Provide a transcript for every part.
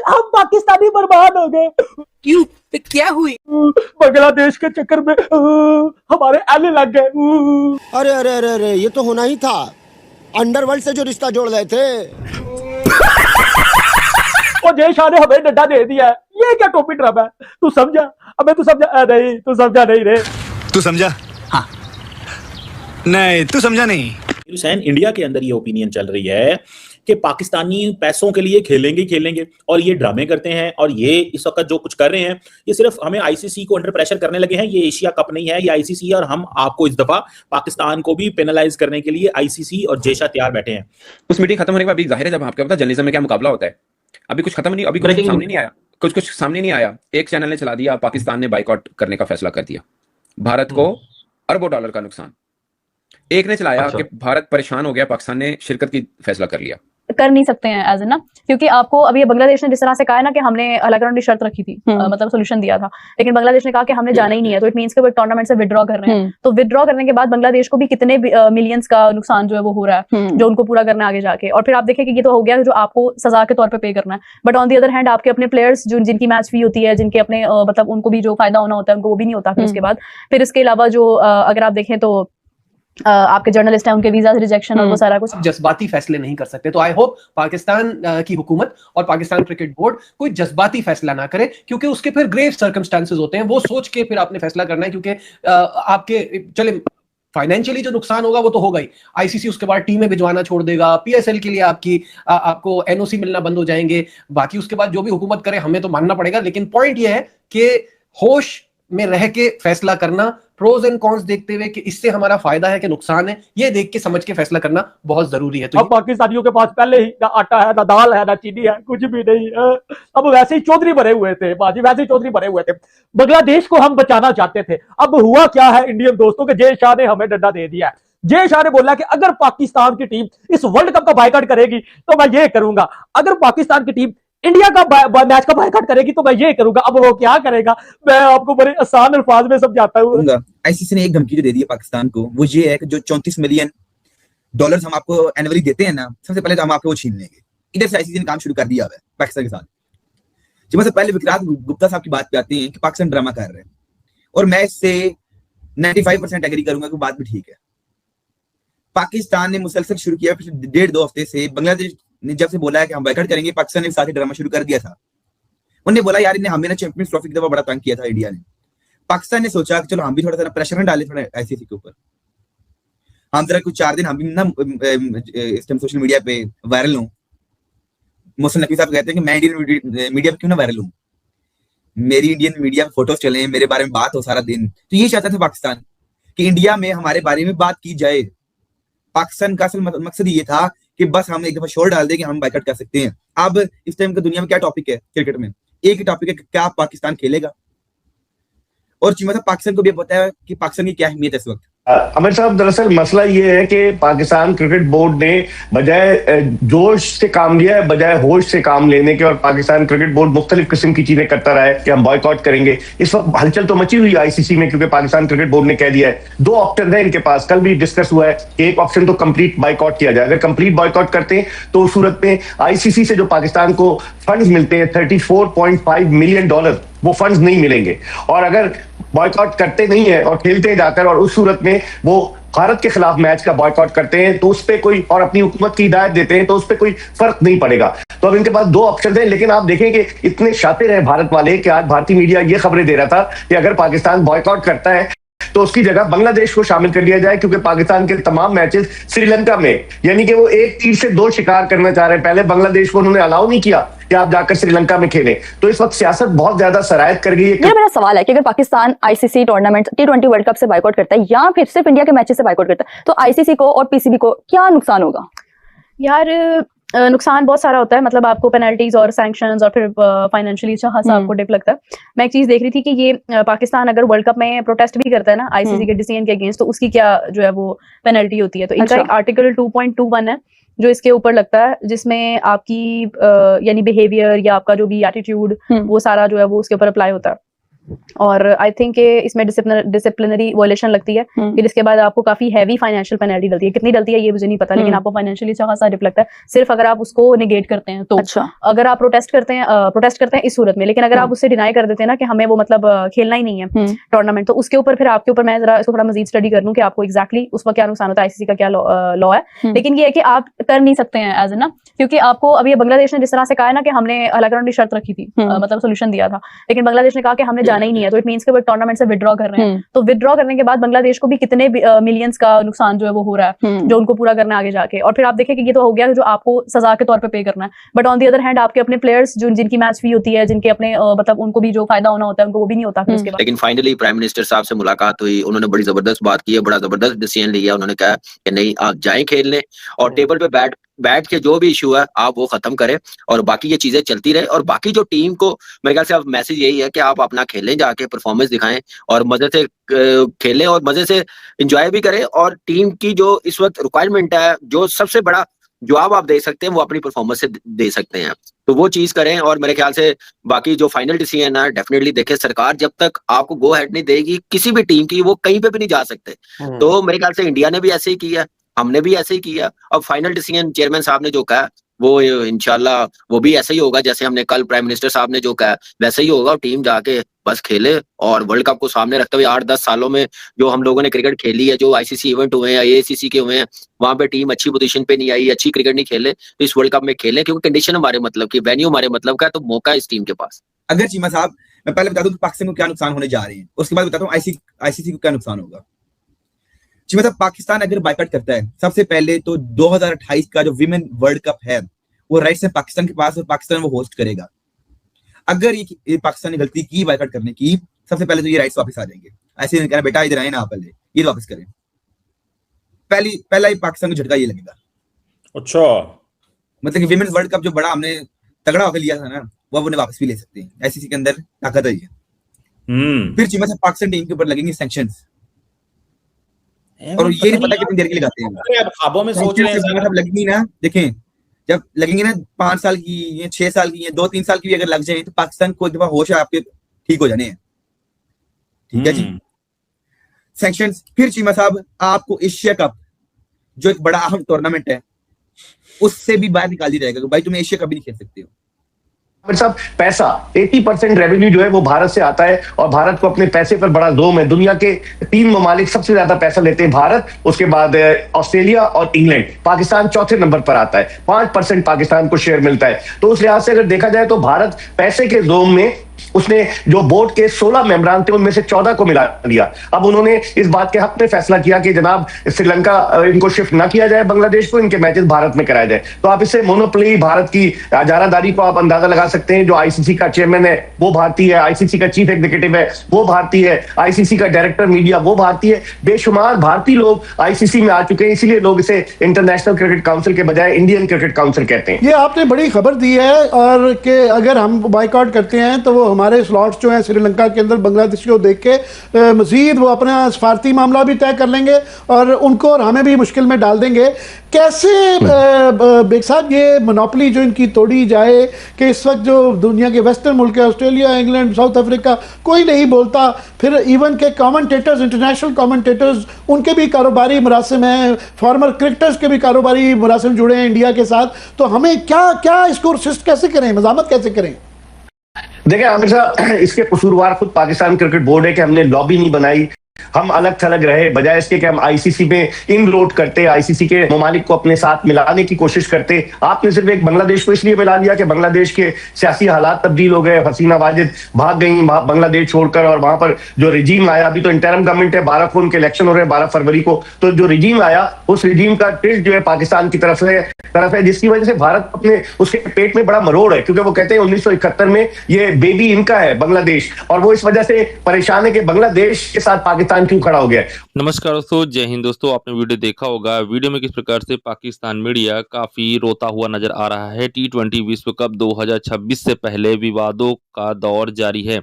हम पाकिस्तानी बर्बाद हो गए। क्यों? क्या हुई? बांग्लादेश के चक्कर में हमारे आने लग गए। अरे अरे अरे अरे, ये तो होना ही था। अंडरवर्ल्ड से जो रिश्ता जोड़ रहे थे। और जय शाह ने हमें डंडा दे दिया है। ये क्या टोपी ड्रामा है? तू समझा? अबे तू समझा नहीं, तू समझा नहीं रे। तू समझा? हाँ। नहीं, तू समझा नहीं। हुसैन, इंडिया के अंदर ये ओपिनियन चल रही है कि पाकिस्तानी पैसों के लिए खेलेंगे खेलेंगे और ये ड्रामे करते हैं, और ये इस वक्त जो कुछ कर रहे हैं ये सिर्फ हमें आईसीसी को अंडर प्रेशर करने लगे हैं। ये एशिया कप नहीं है, ये आईसीसी है, और हम आपको इस दफा पाकिस्तान को भी पेनलाइज करने के लिए आईसीसी और जेशा तैयार बैठे हैं। उस मीटिंग खत्म होने के बाद अभी जाहिर है, जब आपको पता जर्नलिज्म में क्या मुकाबला होता है, अभी कुछ खत्म नहीं, अभी कुछ सामने नहीं आया, कुछ सामने नहीं आया। एक चैनल ने चला दिया, पाकिस्तान ने बाइकआउट करने का फैसला कर दिया, भारत को अरबों डॉलर का नुकसान। एक ने चलाया कि भारत परेशान हो गया, पाकिस्तान ने शिरकत की फैसला कर लिया। कर नहीं सकते हैं एज ना, क्योंकि आपको अभी बांग्लादेश ने जिस तरह से कहा है ना कि हमने अलग की शर्त रखी थी, मतलब सोल्यूशन दिया था, लेकिन बांग्लादेश ने कहा कि हमने जाना ही नहीं है, तो इट मींस कि वो एक टूर्नामेंट से विड्रॉ कर रहे हैं। तो विड्रॉ करने के बाद बांग्लादेश को भी कितने मिलियंस का नुकसान जो है वो हो रहा है, जो उनको पूरा करना आगे जाके। और फिर आप देखें कि ये तो हो गया जो आपको सजा के तौर पर पे करना है, but on the other hand आपके अपने प्लेयर्स जो जिनकी मैच फी होती है, जिनके अपने मतलब उनको भी जो फायदा होना होता है उनको वो भी नहीं होता। फिर उसके बाद फिर इसके अलावा जो अगर आप देखें तो आपके जर्नलिस्ट हैं, उनके वीजा रिजेक्शन और वो सारा कुछ। जज्बाती फैसले नहीं कर सकते, तो आई होप पाकिस्तान की हुकूमत और पाकिस्तान क्रिकेट बोर्ड कोई जज्बाती फैसला ना करे, क्योंकि उसके फिर ग्रेव सर्कमस्टांसेस होते हैं। वो सोच के फिर आपने फैसला करना है, क्योंकि आपके चले फाइनेंशियली जो नुकसान होगा वो तो होगा ही। आईसीसी उसके बाद टीमें भिजवाना छोड़ देगा, पीएसएल के लिए आपको एनओसी मिलना बंद हो जाएंगे। बाकी उसके बाद जो भी हुकूमत करे हमें तो मानना पड़ेगा, लेकिन पॉइंट ये है कि होश में रह के फैसला करना, प्रोज एंड कॉन्स देखते हुए कि इससे हमारा फायदा है कि नुकसान है, ये देख के समझ के फैसला करना बहुत जरूरी है। तो अब पाकिस्तानियों के पास पहले ही ना आटा है, ना दाल है, ना चीनी है, कुछ भी नहीं है। अब वैसे ही चौधरी भरे हुए थे बाजी, वैसे ही चौधरी भरे हुए थे। बांग्लादेश को हम बचाना चाहते थे। अब हुआ क्या है इंडियन दोस्तों के, जय शाह ने हमें डंडा दे दिया है। जय शाह ने बोला कि अगर पाकिस्तान की टीम इस वर्ल्ड कप का बायकॉट करेगी तो मैं ये करूंगा, अगर पाकिस्तान की टीम इंडिया का मैच का बायकॉट करेगी तो मैं ये करूंगा। अब वो क्या करेगा, मैं आपको बड़े आसान अल्फाज में समझाता हूँ। आईसीसी ने एक धमकी जो दे दी है पाकिस्तान को, वो ये है कि जो 34 मिलियन डॉलर हम आपको एनुअली देते हैं ना, सबसे पहले तो हम आपको वो छीन लेंगे। इधर से आईसीसी ने काम शुरू कर दिया है पाकिस्तान के साथ। जब सबसे पहले विक्रांत गुप्ता साहब की बात पे आते हैं कि पाकिस्तान ड्रामा कर रहे हैं, और मैं इससे 95% एग्री करूंगा कि बात भी ठीक है। पाकिस्तान ने मुसलसल शुरू किया पिछले 1.5-2 हफ्ते से। बांग्लादेश ने जब से बोला है कि हम बायकॉट करेंगे, पाकिस्तान ने साथ ही ड्रामा शुरू कर दिया था। उन्होंने बोला यार इन्हें हमें ना चैंपियंस ट्रॉफी की दफा बड़ा तंग किया था इंडिया ने। पाकिस्तान ने सोचा कि चलो हम भी थोड़ा सा प्रेशर डालें थोड़ा आईसीसी के ऊपर, हम जरा कुछ 4 दिन हम भी ना इस टाइम सोशल मीडिया पे वायरल हूं। मोहसिन नकवी साहब कहते हैं कि मैं इंडियन मीडिया पे क्यों ना वायरल हूं, मेरी इंडियन मीडिया में फोटोज चले, मेरे बारे में बात हो सारा दिन। तो ये चाहता था पाकिस्तान कि इंडिया में हमारे बारे में बात की जाए। पाकिस्तान का असल मकसद ये था कि बस हम एक दफा शोर डाल दें कि हम बायकॉट कर सकते हैं। अब इस टाइम की दुनिया में क्या टॉपिक है क्रिकेट में, एक ही टॉपिक है कि क्या पाकिस्तान खेलेगा, और मतलब पाकिस्तान को भी पता है कि पाकिस्तान की क्या अहमियत है इस वक्त। अमर साहब, दरअसल मसला ये है कि पाकिस्तान क्रिकेट बोर्ड ने बजाय जोश से काम लिया है बजाय होश से काम लेने के, और पाकिस्तान क्रिकेट बोर्ड मुख्तलिफ किस्म की चीजें करता रहा है कि हम बॉयकॉट करेंगे। इस वक्त हलचल तो मची हुई है आईसीसी में, क्योंकि पाकिस्तान क्रिकेट बोर्ड ने कह दिया है 2 ऑप्शन है इनके पास। कल भी डिस्कस हुआ है कि एक ऑप्शन तो कंप्लीट बॉयकॉट किया जाए। अगर कंप्लीट बॉयकॉट करते हैं तो उस सूरत में आईसीसी से जो पाकिस्तान को फंड्स मिलते हैं $34.5 मिलियन, वो फंड्स नहीं मिलेंगे। और अगर बॉयकॉट करते नहीं है और खेलते हैं जाकर, और उस सूरत में वो भारत के खिलाफ मैच का बॉयकॉट करते हैं तो उस पे कोई, और अपनी हुकूमत की हिदायत देते हैं तो उस पे कोई फर्क नहीं पड़ेगा। तो अब इनके पास 2 ऑप्शन हैं, लेकिन आप देखें कि इतने शातिर हैं भारत वाले कि आज भारतीय मीडिया ये खबरें दे रहा था कि अगर पाकिस्तान बॉयकॉट करता है तो उसकी जगह बांग्लादेश को शामिल कर लिया जाए, क्योंकि पाकिस्तान के तमाम मैचेस श्रीलंका में, यानी कि वो एक तीर से 2 शिकार करना चाह रहे हैं। पहले बांग्लादेश को उन्होंने अलाउ नहीं किया कि आप जाकर श्रीलंका में खेलें, तो इस वक्त सियासत बहुत ज्यादा सरायत कर गई है। मेरा सवाल है कि अगर Pakistan ICC tournament T20 world cup से बायकॉट करता है या फिर सिर्फ इंडिया के मैचेस से बायकॉट करता है, तो आईसीसी को और पीसीबी को क्या नुकसान होगा? यार नुकसान बहुत सारा होता है, मतलब आपको पेनल्टीज और सैंक्शंस और फिर फाइनेंशियली अच्छा खासा आपको डिप लगता है। मैं एक चीज देख रही थी कि ये पाकिस्तान अगर वर्ल्ड कप में प्रोटेस्ट भी करता है ना आईसीसी के डिसीजन के अगेंस्ट, तो उसकी क्या जो है वो पेनल्टी होती है। तो इनका एक आर्टिकल 2.21 है जो इसके ऊपर लगता है, जिसमें आपकी यानी बिहेवियर या आपका जो भी एटीट्यूड वो सारा जो है वो उसके ऊपर अप्लाई होता है। और आई थिंक इसमें डिसिप्लिनरी वॉयलेशन लगती है, फिर इसके बाद आपको काफी हैवी फाइनेंशियल पेनल्टी डलती है। कितनी डलती है ये मुझे नहीं पता, लेकिन आपको फाइनेंशियली अच्छा खासा डिप लगता है सिर्फ अगर आप उसको निगेट करते हैं तो। अच्छा। अगर आप प्रोटेस्ट करते हैं इस सूरत में, लेकिन अगर आप उससे डिनाई कर देते हैं ना कि हमें वो मतलब खेलना ही नहीं है टूर्नामेंट, तो उसके ऊपर फिर आपके ऊपर मैं जरा इसको थोड़ा मजीद स्टडी कर लूं कि आपको एग्जैक्टली उसका क्या नुकसान होता है, आईसीसी का क्या लॉ है। लेकिन ये है कि आप कर नहीं सकते हैं एज ना, क्योंकि आपको अभी बांग्लादेश ने जिस तरह से कहा है ना कि हमने अलग राउंड की शर्त रखी थी, मतलब सोल्यूशन दिया था, लेकिन बांग्लादेश ने कहा कि हमने जाना ही नहीं है, तो इट मींस कि वो टूर्नामेंट से विड्रॉ कर रहे हैं। तो विड्रॉ करने के बाद बांग्लादेश को भी कितने मिलियंस का नुकसान जो है वो हो रहा है, जो उनको पूरा करना है आगे जाके। और फिर आप देखें कि ये तो हो गया जो आपको सजा के तौर पे पे करना है, but on the other hand आपके अपने प्लेयर्स जो जिनकी मैच फी होती है, जिनके अपने मतलब उनको भी जो फायदा होना होता है उनको वो भी नहीं होता फिर उसके बाद। लेकिन फाइनली प्राइम मिनिस्टर साहब से मुलाकात हुई, उन्होंने बड़ी जबरदस्त बात की है, बड़ा जबरदस्त डिसीजन लिया। उन्होंने कहा कि नहीं, आप जाएं खेलने और टेबल पे बैठ के जो भी इशू है आप वो खत्म करें और बाकी ये चीजें चलती रहे। और बाकी जो टीम को मेरे ख्याल से अब मैसेज यही है कि आप अपना खेलें, जाके परफॉर्मेंस दिखाएं और मजे से खेलें और मजे से एंजॉय भी करें। और टीम की जो इस वक्त रिक्वायरमेंट है, जो सबसे बड़ा जवाब आप दे सकते हैं वो अपनी परफॉर्मेंस से दे सकते हैं, तो वो चीज करें। और मेरे ख्याल से बाकी जो फाइनल डिसीजन है डेफिनेटली देखें, सरकार जब तक आपको गो हेड नहीं देगी किसी भी टीम की, वो कहीं पे भी नहीं जा सकते। तो मेरे ख्याल से इंडिया ने भी ऐसे ही किया, हमने भी ऐसे ही किया। अब फाइनल डिसीजन चेयरमैन साहब ने जो कहा वो इंशाल्लाह वो भी ऐसे ही होगा, जैसे हमने कल प्राइम मिनिस्टर साहब ने जो कहा वैसे ही होगा। टीम जाके बस खेले और वर्ल्ड कप को सामने रखते हुए 8-10 सालों में जो हम लोगों ने क्रिकेट खेली है, जो आईसीसी इवेंट हुए हैं, एआईसीसी के हुए हैं, वहां पे टीम अच्छी पोजीशन पे नहीं आई, अच्छी क्रिकेट नहीं खेले, तो इस वर्ल्ड कप में खेलें, क्योंकि कंडीशन हमारे मतलब की, वेन्यू हमारे मतलब का है, तो मौका है इस टीम के पास। अगर चीमा साहब, मैं पहले बता दूं कि पाकिस्तान को क्या नुकसान होने जा रहे हैं, उसके बाद बताता हूँ आईसीसी को क्या नुकसान होगा। चीमा साहब, पाकिस्तान अगर बाइकआउट करता है, सबसे पहले तो 2028 का जो विमेन वर्ल्ड कप है वो राइट्स है पाकिस्तान के पास और पाकिस्तान वो होस्ट करेगा। अगर ये पाकिस्तान ने गलती की बाइकआउट करने की, सबसे पहले तो ये राइट्स वापस आ जाएंगे। ऐसे नहीं कहना बेटा इधर आए ना, पहले ये वापस करें। पहला ही पाकिस्तान को झटका ये लगेगा। अच्छा, मतलब कि विमेन्स वर्ल्ड कप जो बड़ा हमने तगड़ा होकर लिया था ना, वो उन्हें वापस भी ले सकते हैं। आईसीसी के अंदर ताकत है। फिर चीमा साहब पाकिस्तान टीम के ऊपर लगेंगे सैंक्शंस, और ये नहीं पता कितनी देर के लिए लगाते हैं। अब ख्वाबों में सोच रहे हैं सब लगेंगी ना, देखें जब लगेंगे ना 5 साल की या 6 साल की या 2-3 साल की भी अगर लग जाए, तो पाकिस्तान को एक दफा होश है आपके ठीक हो जाने हैं। ठीक है जी, सैंक्शंस। फिर चीमा साहब आपको एशिया कप जो एक बड़ा अहम टूर्नामेंट है उससे भी बाहर निकाल दिया जाएगा कि भाई तुम्हें एशिया कप भी नहीं खेल सकते हो। सब पैसा 80% रेवेन्यू जो है वो भारत से आता है और भारत को अपने पैसे पर बड़ा जोम है। दुनिया के 3 ममालिक सबसे ज्यादा पैसा लेते हैं, भारत, उसके बाद ऑस्ट्रेलिया और इंग्लैंड। पाकिस्तान चौथे नंबर पर आता है, 5% पाकिस्तान को शेयर मिलता है। तो उस लिहाज से अगर देखा जाए तो भारत पैसे के जोम में उसने जो बोर्ड के 16 मेंबरान थे उनमें से 14 को मिला दिया। अब उन्होंने इस बात के हक में फैसला किया कि जनाब श्रीलंका इनको शिफ्ट ना किया जाए बांग्लादेश को, इनके मैचेस भारत में कराए जाए। तो आप इससे मोनोपोली भारत की इजारादारी को आप अंदाजा लगा सकते हैं। जो आईसीसी का चेयरमैन है वो भारतीय है, आईसीसी का चीफ एग्जीक्यूटिव है वो भारतीय है, आईसीसी का डायरेक्टर मीडिया वो भारतीय है। बेशुमार भारतीय लोग आईसीसी में आ चुके हैं, इसीलिए लोग इसे इंटरनेशनल क्रिकेट काउंसिल के बजाय इंडियन क्रिकेट काउंसिल कहते हैं। ये आपने बड़ी खबर दी है, और कि अगर हम बाइकआउट करते हैं तो वो हमारे स्लॉट्स जो हैं श्रीलंका के अंदर बांग्लादेश को देख के मजीद वो अपना सफारती मामला भी तय कर लेंगे और उनको और हमें भी मुश्किल में डाल देंगे। कैसे बेग साहब ये मोनोपोली जो इनकी तोड़ी जाए कि इस वक्त जो दुनिया के वेस्टर्न मुल्क है, ऑस्ट्रेलिया, इंग्लैंड, साउथ अफ्रीका, कोई नहीं बोलता। फिर इवन के कमेंटेटर्स, इंटरनेशनल कमेंटेटर्स, उनके भी कारोबारी मुरासिम हैं, फॉर्मर क्रिकेटर्स के भी कारोबारी मुरासिम जुड़े हैं इंडिया के साथ। तो हमें क्या इसको असिस्ट कैसे करें, मज़ामत कैसे करें? देखिए आमिर साहब, इसके कसूरवार खुद पाकिस्तान क्रिकेट बोर्ड है कि हमने लॉबी नहीं बनाई, हम अलग थलग रहे, बजाय इसके कि हम आईसीसी में इनरोड करते, आईसीसी के ममालिक को अपने साथ मिलाने की कोशिश करते। आपने सिर्फ एक बांग्लादेश को इसलिए मिला लिया कि बांग्लादेश के सियासी हालात तब्दील हो गए, हसीना वाजिद भाग गई बांग्लादेश छोड़कर, और वहां पर जो रिजीम आया, अभी तो इंटरिम गवर्नमेंट है, 12 को उनके इलेक्शन हो रहे हैं 12 फरवरी को, तो जो रिजीम आया उस रिजीम का टिल्ट जो है पाकिस्तान की तरफ है, जिसकी वजह से भारत अपने उसके पेट में बड़ा मरोड़ है, क्योंकि वो कहते हैं 1971 में ये बेबी इनका है बांग्लादेश, और वो इस वजह से परेशान है कि बांग्लादेश के साथ पाकिस्तान क्यों खड़ा हो गया है। नमस्कार दोस्तों, जय हिंद दोस्तों। आपने वीडियो देखा होगा, वीडियो में किस प्रकार से पाकिस्तान मीडिया काफी रोता हुआ नजर आ रहा है। T20 विश्व कप 2026 से पहले विवादों का दौर जारी है।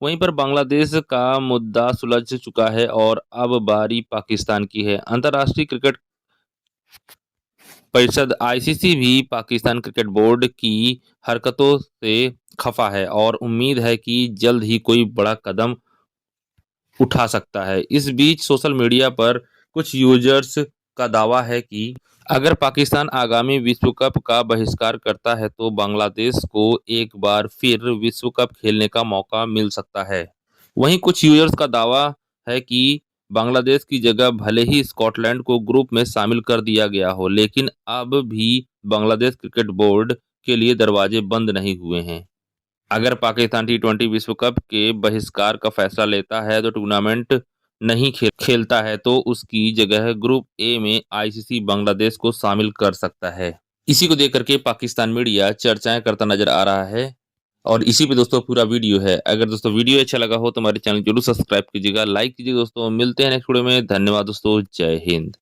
वहीं पर बांग्लादेश का मुद्दा सुलझ चुका है और अब बारी पाकिस्तान की है। अंतर्राष्ट्रीय क्रिकेट परिषद आईसीसी भी पाकिस्तान क्रिकेट बोर्ड की हरकतों से खफा है और उम्मीद है कि जल्द ही कोई बड़ा कदम उठा सकता है। इस बीच सोशल मीडिया पर कुछ यूजर्स का दावा है कि अगर पाकिस्तान आगामी विश्व कप का बहिष्कार करता है तो बांग्लादेश को एक बार फिर विश्व कप खेलने का मौका मिल सकता है। वहीं कुछ यूजर्स का दावा है कि बांग्लादेश की जगह भले ही स्कॉटलैंड को ग्रुप में शामिल कर दिया गया हो, लेकिन अब भी बांग्लादेश क्रिकेट बोर्ड के लिए दरवाजे बंद नहीं हुए हैं। अगर पाकिस्तान T20 विश्व कप के बहिष्कार का फैसला लेता है तो टूर्नामेंट नहीं खेलता है तो उसकी जगह ग्रुप ए में आईसीसी बांग्लादेश को शामिल कर सकता है। इसी को देख करके पाकिस्तान मीडिया चर्चाएं करता नजर आ रहा है और इसी पे दोस्तों पूरा वीडियो है। अगर दोस्तों वीडियो अच्छा लगा हो तो हमारे चैनल जरूर सब्सक्राइब कीजिएगा, लाइक कीजिएगा दोस्तों। मिलते हैं नेक्स्ट वीडियो में। धन्यवाद दोस्तों, जय हिंद।